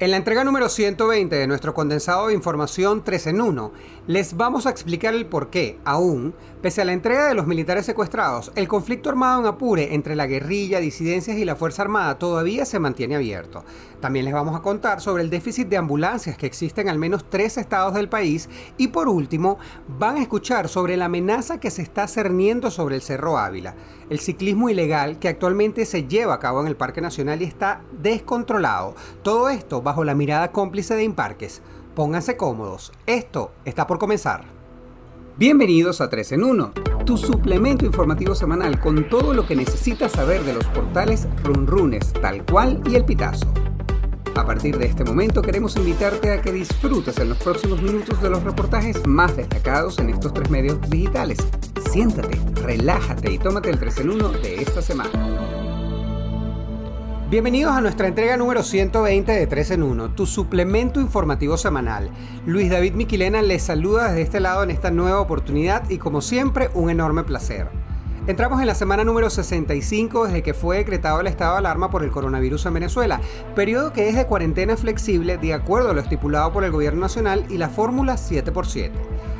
En la entrega número 120 de nuestro condensado de información 3 en 1, les vamos a explicar el por qué, aún, pese a la entrega de los militares secuestrados, el conflicto armado en Apure entre la guerrilla, disidencias y la Fuerza Armada todavía se mantiene abierto. También les vamos a contar sobre el déficit de ambulancias que existe en al menos 3 estados del país y por último, van a escuchar sobre la amenaza que se está cerniendo sobre el Cerro Ávila, el ciclismo ilegal que actualmente se lleva a cabo en el Parque Nacional y está descontrolado. Todo esto bajo la mirada cómplice de Imparques. Pónganse cómodos, esto está por comenzar. Bienvenidos a 3 en 1, tu suplemento informativo semanal con todo lo que necesitas saber de los portales Runrunes, Tal Cual y El Pitazo. A partir de este momento queremos invitarte a que disfrutes en los próximos minutos de los reportajes más destacados en estos 3 medios digitales. Siéntate, relájate y tómate el 3 en 1 de esta semana. Bienvenidos a nuestra entrega número 120 de 3 en 1, tu suplemento informativo semanal. Luis David Miquilena les saluda desde este lado en esta nueva oportunidad y como siempre un enorme placer. Entramos en la semana número 65 desde que fue decretado el estado de alarma por el coronavirus en Venezuela, periodo que es de cuarentena flexible de acuerdo a lo estipulado por el gobierno nacional y la fórmula 7x7.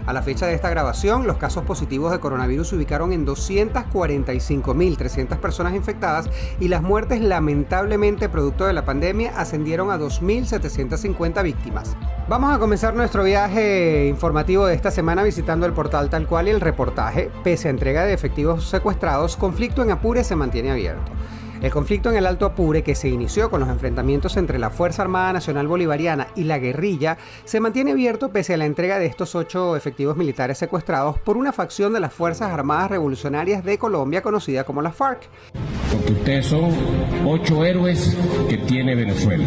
A la fecha de esta grabación, los casos positivos de coronavirus se ubicaron en 245.300 personas infectadas y las muertes lamentablemente producto de la pandemia ascendieron a 2.750 víctimas. Vamos a comenzar nuestro viaje informativo de esta semana visitando el portal Tal Cual y el reportaje. Pese a entrega de efectivos secuestrados, conflicto en Apure se mantiene abierto. El conflicto en el Alto Apure, que se inició con los enfrentamientos entre la Fuerza Armada Nacional Bolivariana y la guerrilla, se mantiene abierto pese a la entrega de estos 8 efectivos militares secuestrados por una facción de las Fuerzas Armadas Revolucionarias de Colombia conocida como la FARC. Porque ustedes son 8 héroes que tiene Venezuela,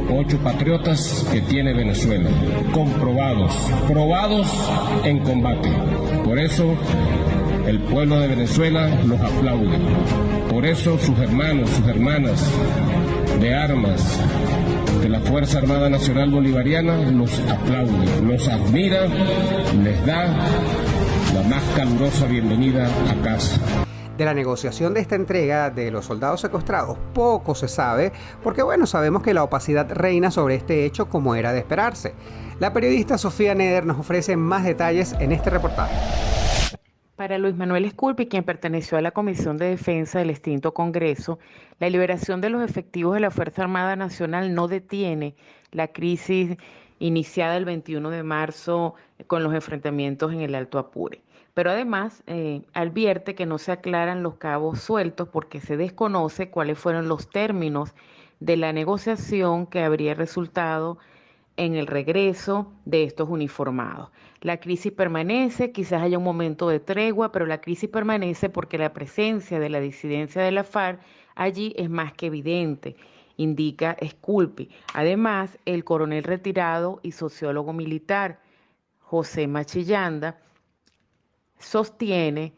8 patriotas que tiene Venezuela, comprobados, probados en combate. Por eso el pueblo de Venezuela los aplaude. Por eso sus hermanos, sus hermanas de armas de la Fuerza Armada Nacional Bolivariana los aplaude, los admira, les da la más calurosa bienvenida a casa. De la negociación de esta entrega de los soldados secuestrados poco se sabe porque sabemos que la opacidad reina sobre este hecho como era de esperarse. La periodista Sofía Neder nos ofrece más detalles en este reportaje. Para Luis Manuel Sculpi, quien perteneció a la Comisión de Defensa del extinto Congreso, la liberación de los efectivos de la Fuerza Armada Nacional no detiene la crisis iniciada el 21 de marzo con los enfrentamientos en el Alto Apure. Pero además advierte que no se aclaran los cabos sueltos porque se desconoce cuáles fueron los términos de la negociación que habría resultado en el regreso de estos uniformados. La crisis permanece, quizás haya un momento de tregua, pero la crisis permanece porque la presencia de la disidencia de la FARC allí es más que evidente, indica Sculpi. Además, el coronel retirado y sociólogo militar José Machillanda sostiene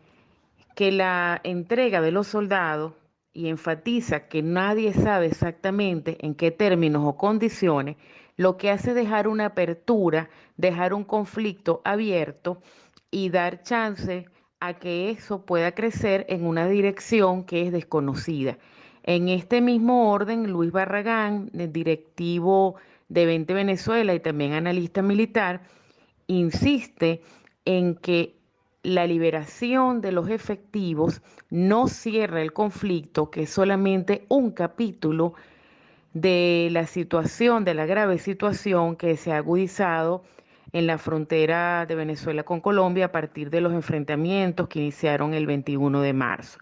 que la entrega de los soldados y enfatiza que nadie sabe exactamente en qué términos o condiciones, lo que hace dejar una apertura, dejar un conflicto abierto y dar chance a que eso pueda crecer en una dirección que es desconocida. En este mismo orden, Luis Barragán, el directivo de 20 Venezuela y también analista militar, insiste en que la liberación de los efectivos no cierra el conflicto, que es solamente un capítulo de la situación, de la grave situación que se ha agudizado en la frontera de Venezuela con Colombia a partir de los enfrentamientos que iniciaron el 21 de marzo.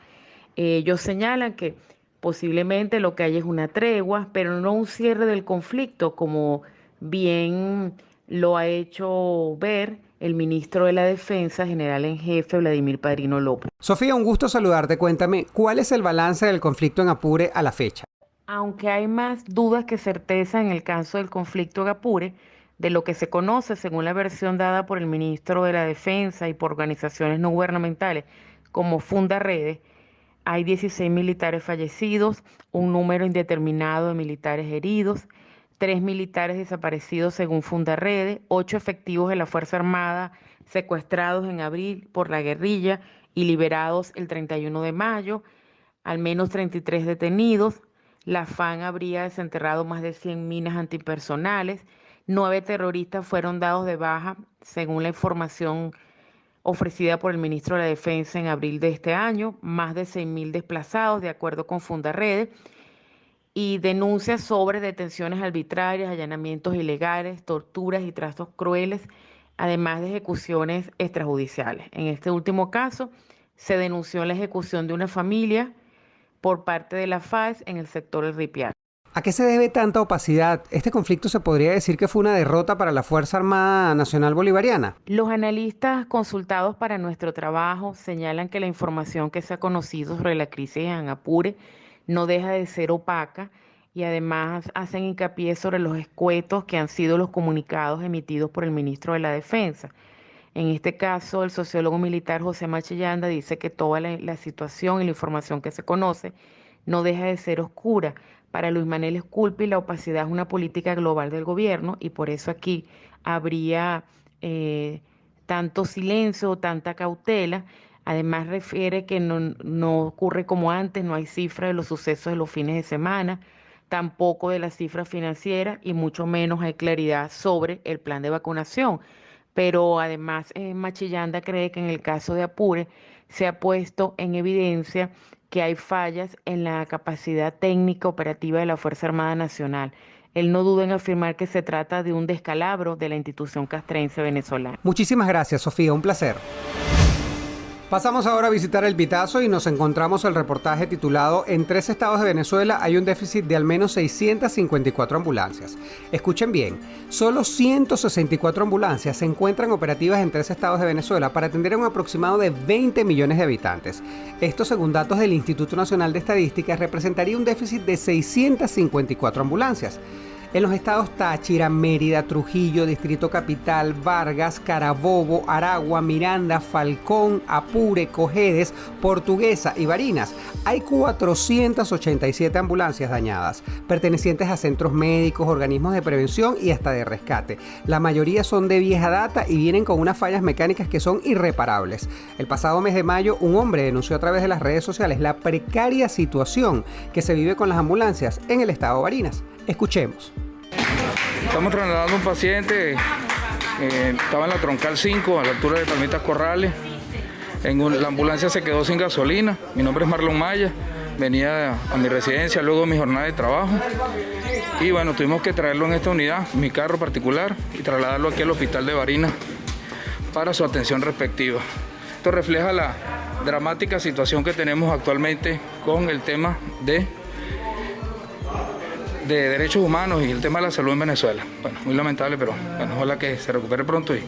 Ellos señalan que posiblemente lo que hay es una tregua, pero no un cierre del conflicto, como bien lo ha hecho ver el ministro de la Defensa, general en jefe, Vladimir Padrino López. Sofía, un gusto saludarte. Cuéntame, ¿cuál es el balance del conflicto en Apure a la fecha? Aunque hay más dudas que certeza en el caso del conflicto en Apure, de lo que se conoce según la versión dada por el ministro de la Defensa y por organizaciones no gubernamentales como Fundaredes, hay 16 militares fallecidos, un número indeterminado de militares heridos, 3 militares desaparecidos según Fundaredes, 8 efectivos de la Fuerza Armada secuestrados en abril por la guerrilla y liberados el 31 de mayo, al menos 33 detenidos. La FAN habría desenterrado más de 100 minas antipersonales. 9 terroristas fueron dados de baja, según la información ofrecida por el ministro de la Defensa en abril de este año. Más de 6.000 desplazados, de acuerdo con Fundarredes. Y denuncias sobre detenciones arbitrarias, allanamientos ilegales, torturas y tratos crueles, además de ejecuciones extrajudiciales. En este último caso, se denunció la ejecución de una familia por parte de la FAES en el sector El Ripiar. ¿A qué se debe tanta opacidad? ¿Este conflicto se podría decir que fue una derrota para la Fuerza Armada Nacional Bolivariana? Los analistas consultados para nuestro trabajo señalan que la información que se ha conocido sobre la crisis en Apure no deja de ser opaca y además hacen hincapié sobre los escuetos que han sido los comunicados emitidos por el ministro de la Defensa. En este caso, el sociólogo militar José Machillanda dice que toda la situación y la información que se conoce no deja de ser oscura. Para Luis Manuel Esculpi, la opacidad es una política global del gobierno y por eso aquí habría tanto silencio, tanta cautela. Además refiere que no ocurre como antes, no hay cifra de los sucesos de los fines de semana, tampoco de las cifras financieras y mucho menos hay claridad sobre el plan de vacunación. Pero además Machillanda cree que en el caso de Apure se ha puesto en evidencia que hay fallas en la capacidad técnica operativa de la Fuerza Armada Nacional. Él no duda en afirmar que se trata de un descalabro de la institución castrense venezolana. Muchísimas gracias, Sofía, un placer. Pasamos ahora a visitar El Pitazo y nos encontramos el reportaje titulado "En 3 estados de Venezuela hay un déficit de al menos 654 ambulancias". Escuchen bien, solo 164 ambulancias se encuentran operativas en 3 estados de Venezuela para atender a un aproximado de 20 millones de habitantes. Esto, según datos del Instituto Nacional de Estadística, representaría un déficit de 654 ambulancias. En los estados Táchira, Mérida, Trujillo, Distrito Capital, Vargas, Carabobo, Aragua, Miranda, Falcón, Apure, Cojedes, Portuguesa y Barinas hay 487 ambulancias dañadas, pertenecientes a centros médicos, organismos de prevención y hasta de rescate. La mayoría son de vieja data y vienen con unas fallas mecánicas que son irreparables. El pasado mes de mayo, un hombre denunció a través de las redes sociales la precaria situación que se vive con las ambulancias en el estado de Barinas. Escuchemos. Estamos trasladando a un paciente, estaba en la Troncal 5, a la altura de Palmitas Corrales. La ambulancia se quedó sin gasolina. Mi nombre es Marlon Maya, venía a mi residencia luego de mi jornada de trabajo. Y bueno, tuvimos que traerlo en esta unidad, mi carro particular, y trasladarlo aquí al hospital de Barinas para su atención respectiva. Esto refleja la dramática situación que tenemos actualmente con el tema de derechos humanos y el tema de la salud en Venezuela. Bueno, muy lamentable, pero bueno, ojalá que se recupere pronto y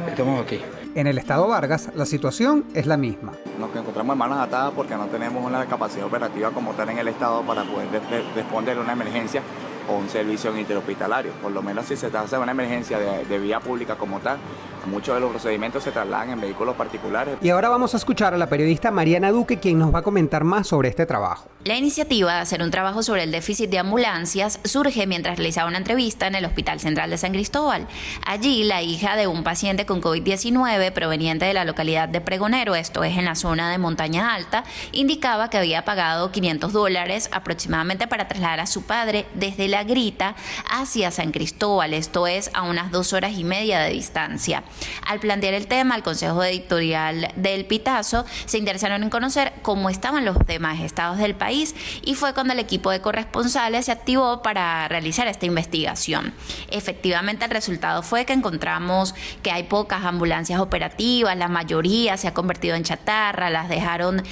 estemos aquí. En el estado Vargas, la situación es la misma. Nos encontramos en manos atadas porque no tenemos una capacidad operativa como tal en el estado para poder responder a una emergencia o un servicio interhospitalario. Por lo menos si se trata de una emergencia de vía pública como tal, muchos de los procedimientos se trasladan en vehículos particulares. Y ahora vamos a escuchar a la periodista Mariana Duque, quien nos va a comentar más sobre este trabajo. La iniciativa de hacer un trabajo sobre el déficit de ambulancias surge mientras realizaba una entrevista en el Hospital Central de San Cristóbal. Allí, la hija de un paciente con COVID-19 proveniente de la localidad de Pregonero, esto es en la zona de Montaña Alta, indicaba que había pagado $500 aproximadamente para trasladar a su padre desde La Grita hacia San Cristóbal, esto es a unas 2 horas y media de distancia. Al plantear el tema, el Consejo Editorial del Pitazo se interesaron en conocer cómo estaban los demás estados del país y fue cuando el equipo de corresponsales se activó para realizar esta investigación. Efectivamente, el resultado fue que encontramos que hay pocas ambulancias operativas, la mayoría se ha convertido en chatarra, las dejaron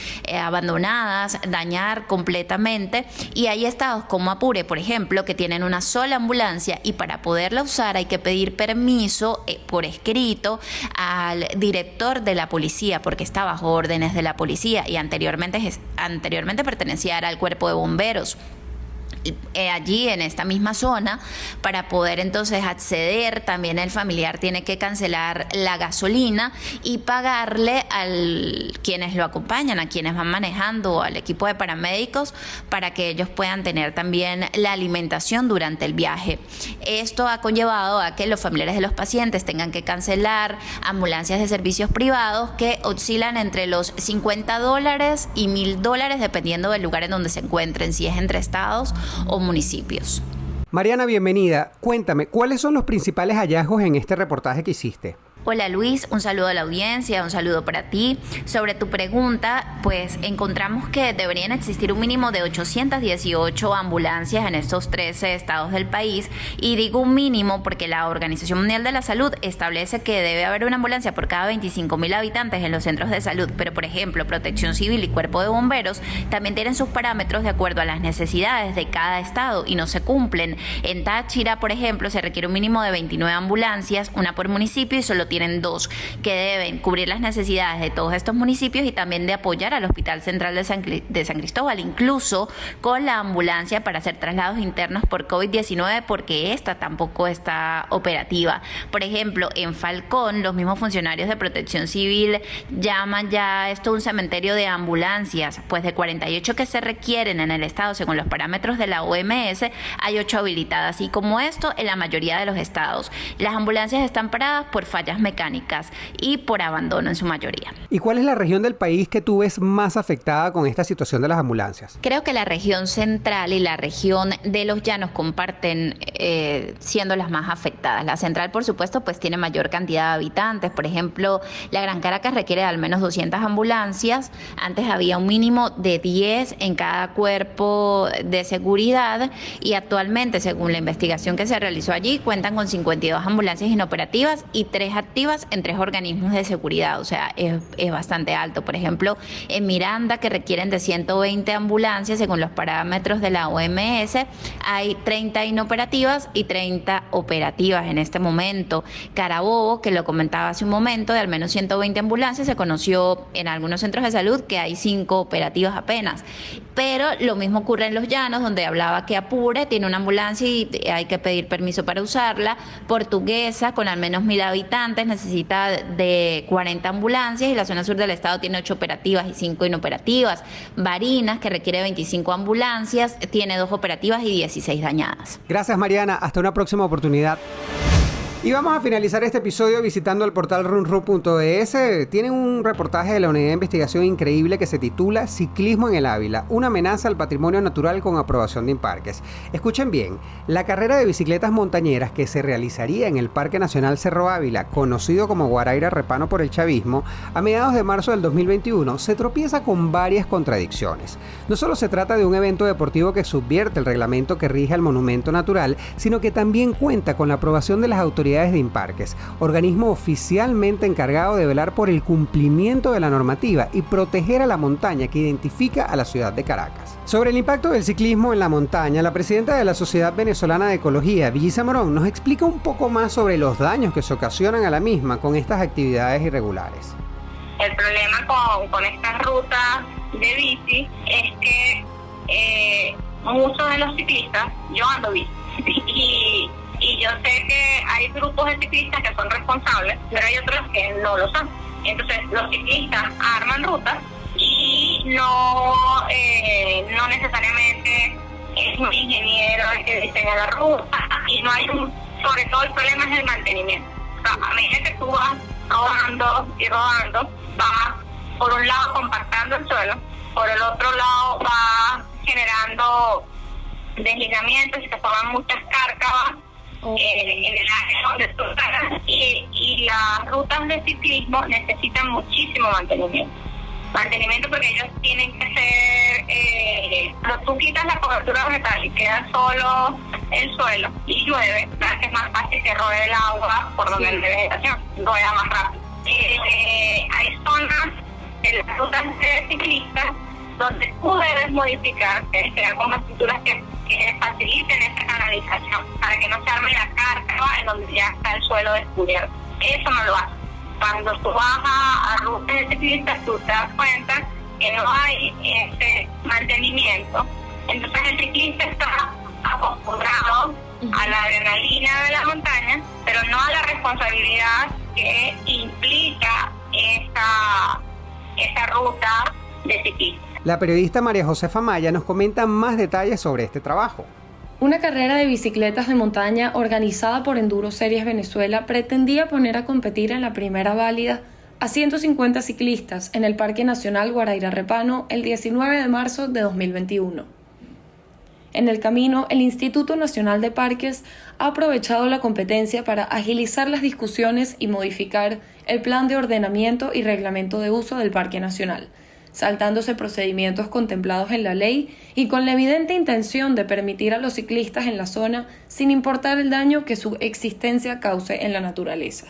abandonadas, dañar completamente, y hay estados como Apure, por ejemplo, que tienen una sola ambulancia y para poderla usar hay que pedir permiso por escrito al director de la policía porque está bajo órdenes de la policía y anteriormente pertenecía al cuerpo de bomberos. allí en esta misma zona. Para poder entonces acceder, también el familiar tiene que cancelar la gasolina y pagarle a quienes lo acompañan, a quienes van manejando, al equipo de paramédicos, para que ellos puedan tener también la alimentación durante el viaje. Esto ha conllevado a que los familiares de los pacientes tengan que cancelar ambulancias de servicios privados que oscilan entre los $50 y $1,000 dependiendo del lugar en donde se encuentren, si es entre estados o municipios. Mariana, bienvenida. Cuéntame, ¿cuáles son los principales hallazgos en este reportaje que hiciste? Hola Luis, un saludo a la audiencia, un saludo para ti. Sobre tu pregunta, pues encontramos que deberían existir un mínimo de 818 ambulancias en estos 13 estados del país, y digo un mínimo porque la Organización Mundial de la Salud establece que debe haber una ambulancia por cada 25,000 habitantes en los centros de salud, pero por ejemplo Protección Civil y Cuerpo de Bomberos también tienen sus parámetros de acuerdo a las necesidades de cada estado y no se cumplen. En Táchira, por ejemplo, se requiere un mínimo de 29 ambulancias, una por municipio, y solo tienen 2 que deben cubrir las necesidades de todos estos municipios y también de apoyar al Hospital Central de San Cristóbal, incluso con la ambulancia para hacer traslados internos por COVID-19, porque esta tampoco está operativa. Por ejemplo, en Falcón, los mismos funcionarios de Protección Civil llaman ya esto un cementerio de ambulancias, pues de 48 que se requieren en el estado según los parámetros de la OMS, hay 8 habilitadas, y como esto en la mayoría de los estados. Las ambulancias están paradas por fallas mecánicas y por abandono en su mayoría. ¿Y cuál es la región del país que tú ves más afectada con esta situación de las ambulancias? Creo que la región central y la región de los llanos comparten siendo las más afectadas. La central, por supuesto, pues tiene mayor cantidad de habitantes. Por ejemplo, la Gran Caracas requiere de al menos 200 ambulancias. Antes había un mínimo de 10 en cada cuerpo de seguridad, y actualmente, según la investigación que se realizó allí, cuentan con 52 ambulancias inoperativas y 3 activas en 3 organismos de seguridad. O sea, es bastante alto. Por ejemplo, en Miranda, que requieren de 120 ambulancias según los parámetros de la OMS, hay 30 inoperativas y 30 operativas en este momento. Carabobo, que lo comentaba hace un momento, de al menos 120 ambulancias, se conoció en algunos centros de salud que hay 5 operativas apenas. Pero lo mismo ocurre en Los Llanos, donde hablaba que Apure tiene una ambulancia y hay que pedir permiso para usarla. Portuguesa, con al menos 1,000 habitantes, necesita de 40 ambulancias, y la zona sur del estado tiene 8 operativas y 5 inoperativas. Barinas, que requiere 25 ambulancias, tiene 2 operativas y 16 dañadas. Gracias, Mariana. Hasta una próxima oportunidad. Y vamos a finalizar este episodio visitando el portal runru.es. Tienen un reportaje de la Unidad de Investigación increíble que se titula Ciclismo en el Ávila, una amenaza al patrimonio natural con aprobación de Imparques. Escuchen bien, la carrera de bicicletas montañeras que se realizaría en el Parque Nacional Cerro Ávila, conocido como Guaraira Repano por el chavismo, a mediados de marzo del 2021, se tropieza con varias contradicciones. No solo se trata de un evento deportivo que subvierte el reglamento que rige al monumento natural, sino que también cuenta con la aprobación de las autoridades de Imparques, organismo oficialmente encargado de velar por el cumplimiento de la normativa y proteger a la montaña que identifica a la ciudad de Caracas. Sobre el impacto del ciclismo en la montaña, la presidenta de la Sociedad Venezolana de Ecología, Villisa Morón, nos explica un poco más sobre los daños que se ocasionan a la misma con estas actividades irregulares. El problema con estas rutas de bici es que muchos de los ciclistas, yo ando bici, y yo sé que hay grupos de ciclistas que son responsables, pero hay otros que no lo son. Entonces los ciclistas arman rutas y no necesariamente es un ingeniero el que diseña la ruta, y no hay sobre todo el problema es el mantenimiento. O sea, a medida que tú vas rodando y rodando, vas por un lado compactando el suelo, por el otro lado vas generando deslizamientos y se forman muchas cárcavas en el área donde tú estás, y las rutas de ciclismo necesitan muchísimo mantenimiento porque ellos tienen que ser, tú quitas la cobertura vegetal y queda solo el suelo y llueve, para que es más fácil que rodee el agua por donde hay vegetación, rodea más rápido. Hay zonas en las rutas de ciclistas donde tú debes modificar, crear con estructuras que faciliten esa canalización para que no se arme la cárcava en donde ya está el suelo descubierto. Eso no lo hace. Cuando tú vas a rutas de ciclistas, tú te das cuenta que no hay ese mantenimiento. Entonces el ciclista está acostumbrados a la adrenalina de la montaña, pero no a la responsabilidad que implica esa ruta de ciclismo. La periodista María Josefa Maya nos comenta más detalles sobre este trabajo. Una carrera de bicicletas de montaña organizada por Enduro Series Venezuela pretendía poner a competir en la primera válida a 150 ciclistas en el Parque Nacional Guaraíra Repano el 19 de marzo de 2021. En el camino, el Instituto Nacional de Parques ha aprovechado la competencia para agilizar las discusiones y modificar el plan de ordenamiento y reglamento de uso del Parque Nacional, saltándose procedimientos contemplados en la ley y con la evidente intención de permitir a los ciclistas en la zona sin importar el daño que su existencia cause en la naturaleza.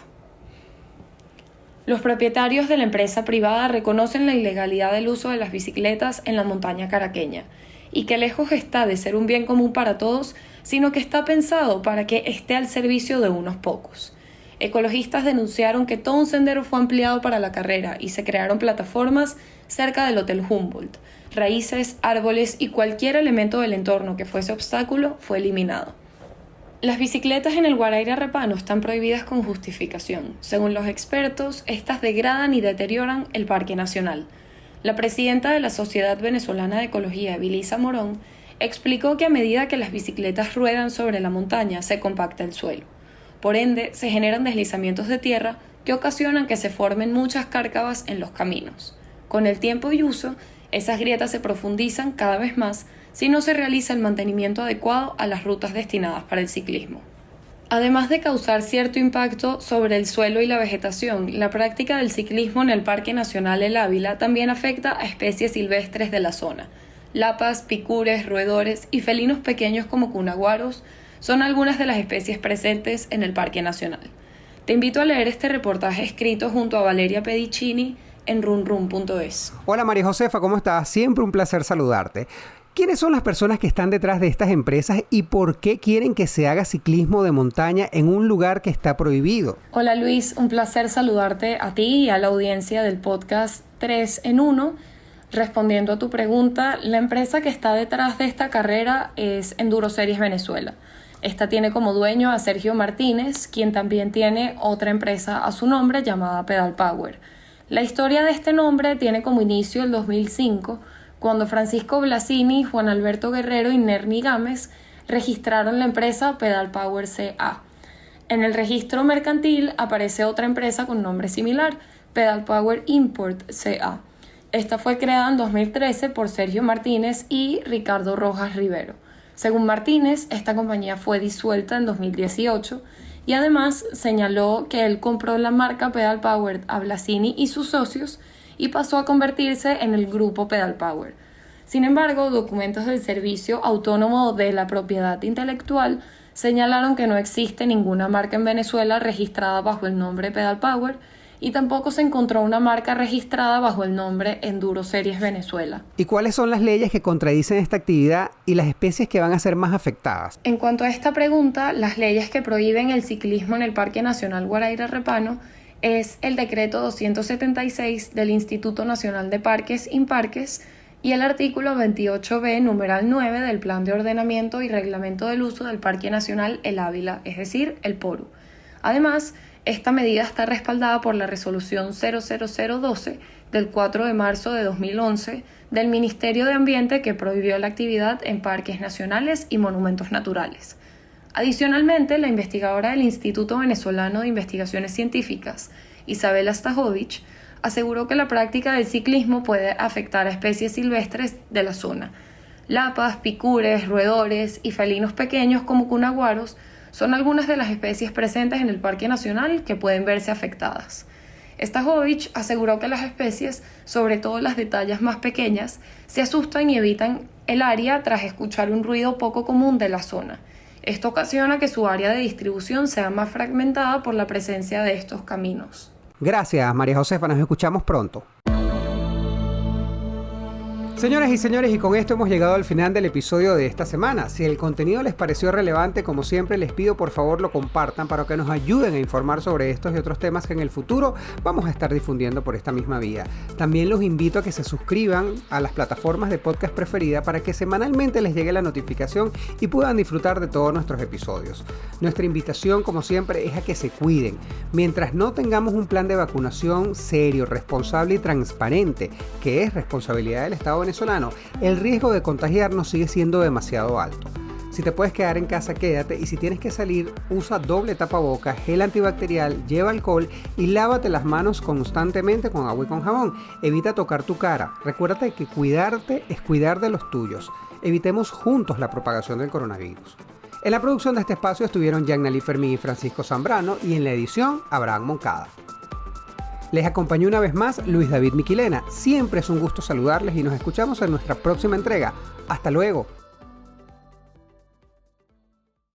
Los propietarios de la empresa privada reconocen la ilegalidad del uso de las bicicletas en la montaña caraqueña y que lejos está de ser un bien común para todos, sino que está pensado para que esté al servicio de unos pocos. Ecologistas denunciaron que todo un sendero fue ampliado para la carrera y se crearon plataformas cerca del Hotel Humboldt. Raíces, árboles y cualquier elemento del entorno que fuese obstáculo fue eliminado. Las bicicletas en el Guaraíra Repano están prohibidas con justificación. Según los expertos, estas degradan y deterioran el Parque Nacional. La presidenta de la Sociedad Venezolana de Ecología, Vilisa Morón, explicó que a medida que las bicicletas ruedan sobre la montaña, se compacta el suelo. Por ende, se generan deslizamientos de tierra que ocasionan que se formen muchas cárcavas en los caminos. Con el tiempo y uso, esas grietas se profundizan cada vez más si no se realiza el mantenimiento adecuado a las rutas destinadas para el ciclismo. Además de causar cierto impacto sobre el suelo y la vegetación, la práctica del ciclismo en el Parque Nacional El Ávila también afecta a especies silvestres de la zona. Lapas, picures, roedores y felinos pequeños como cunaguaros son algunas de las especies presentes en el Parque Nacional. Te invito a leer este reportaje escrito junto a Valeria Pedicini en runrun.es. Hola María Josefa, ¿cómo estás? Siempre un placer saludarte. ¿Quiénes son las personas que están detrás de estas empresas y por qué quieren que se haga ciclismo de montaña en un lugar que está prohibido? Hola Luis, un placer saludarte a ti y a la audiencia del podcast 3 en 1. Respondiendo a tu pregunta, la empresa que está detrás de esta carrera es Enduro Series Venezuela. Esta tiene como dueño a Sergio Martínez, quien también tiene otra empresa a su nombre llamada Pedal Power. La historia de este nombre tiene como inicio el 2005, cuando Francisco Blasini, Juan Alberto Guerrero y Nermi Gámez registraron la empresa Pedal Power CA. En el registro mercantil aparece otra empresa con nombre similar, Pedal Power Import CA. Esta fue creada en 2013 por Sergio Martínez y Ricardo Rojas Rivero. Según Martínez, esta compañía fue disuelta en 2018 y además señaló que él compró la marca Pedal Power a Blasini y sus socios y pasó a convertirse en el grupo Pedal Power. Sin embargo, documentos del Servicio Autónomo de la Propiedad Intelectual señalaron que no existe ninguna marca en Venezuela registrada bajo el nombre Pedal Power y tampoco se encontró una marca registrada bajo el nombre Enduro Series Venezuela. ¿Y cuáles son las leyes que contradicen esta actividad y las especies que van a ser más afectadas? En cuanto a esta pregunta, las leyes que prohíben el ciclismo en el Parque Nacional Guaraíra Repano es el decreto 276 del Instituto Nacional de Parques, INPARQUES, y el artículo 28b, numeral 9 del Plan de Ordenamiento y Reglamento del Uso del Parque Nacional El Ávila, es decir, el PORU. Además, esta medida está respaldada por la resolución 00012 del 4 de marzo de 2011 del Ministerio de Ambiente que prohibió la actividad en parques nacionales y monumentos naturales. Adicionalmente, la investigadora del Instituto Venezolano de Investigaciones Científicas, Isabela Stajovic, aseguró que la práctica del ciclismo puede afectar a especies silvestres de la zona. Lapas, picures, roedores y felinos pequeños como cunaguaros son algunas de las especies presentes en el Parque Nacional que pueden verse afectadas. Stajovic aseguró que las especies, sobre todo las de tallas más pequeñas, se asustan y evitan el área tras escuchar un ruido poco común de la zona. Esto ocasiona que su área de distribución sea más fragmentada por la presencia de estos caminos. Gracias, María Josefa. Nos escuchamos pronto. Señoras y señores, y con esto hemos llegado al final del episodio de esta semana. Si el contenido les pareció relevante, como siempre les pido por favor lo compartan para que nos ayuden a informar sobre estos y otros temas que en el futuro vamos a estar difundiendo por esta misma vía. También los invito a que se suscriban a las plataformas de podcast preferida para que semanalmente les llegue la notificación y puedan disfrutar de todos nuestros episodios. Nuestra invitación, como siempre, es a que se cuiden. Mientras no tengamos un plan de vacunación serio, responsable y transparente, que es responsabilidad del Estado venezolano, el riesgo de contagiarnos sigue siendo demasiado alto. Si te puedes quedar en casa, quédate, y si tienes que salir, usa doble tapabocas, gel antibacterial, lleva alcohol y lávate las manos constantemente con agua y con jabón. Evita tocar tu cara. Recuérdate que cuidarte es cuidar de los tuyos. Evitemos juntos la propagación del coronavirus. En la producción de este espacio estuvieron Yanali Fermín y Francisco Zambrano, y en la edición Abraham Moncada. Les acompañó una vez más Luis David Miquilena. Siempre es un gusto saludarles y nos escuchamos en nuestra próxima entrega. ¡Hasta luego!